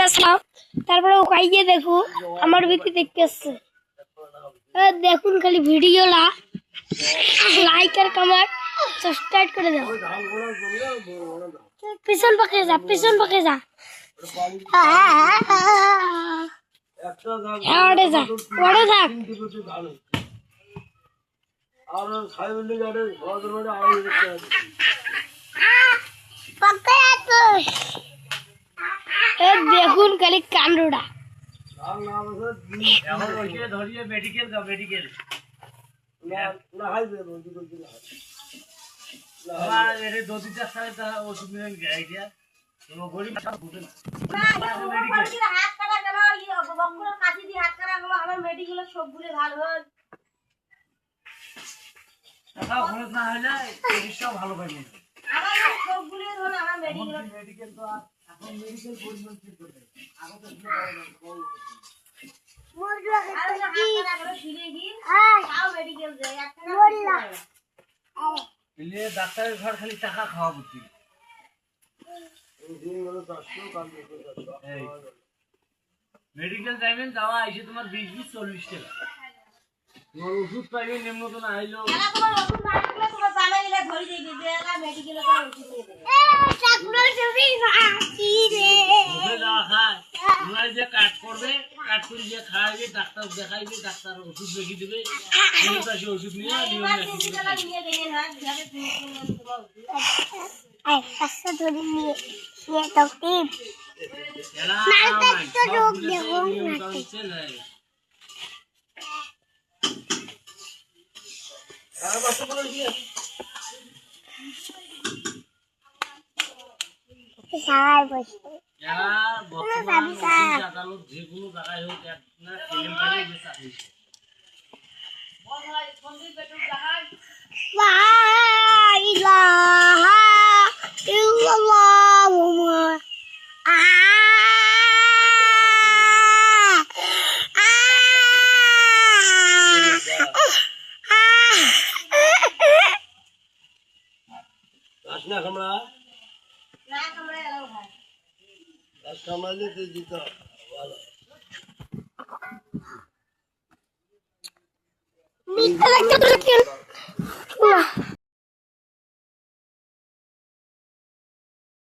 আসলাম, তারপরে ও খাইয়ে দেখো আমার ভিতরে দেখতে আসছে। দেখুন খালি ভিডিওটা লাইক আর কমেন্ট সাবস্ক্রাইব করে দাও। পিছন পাকে যা, পিছন পাকে যা, ওড়ে যা, ওড়ে থাক। দেখুন খালি কাণ্ডটা। ভালো পাইনি ডাক্তারের ঘর খালি টাকা খাওয়া বুঝছি। মেডিকেল যাইবেন, যাওয়া আইসে তোমার 20-40 টাকা। তোমার ওষুধ পাইবেন নিম্নতন আইলো যে কাট করবে, কাট করে যে খাওয়াইবে, ডাক্তার দেখাইবে, ডাক্তার ওষুধ লিখে দেবে, ওষুধ নিয়ে আদালত যে কোনো জায়গায় হোক আপনার কেলেঙ্কারি যে চাকরি না কামড়া কামালে দিতে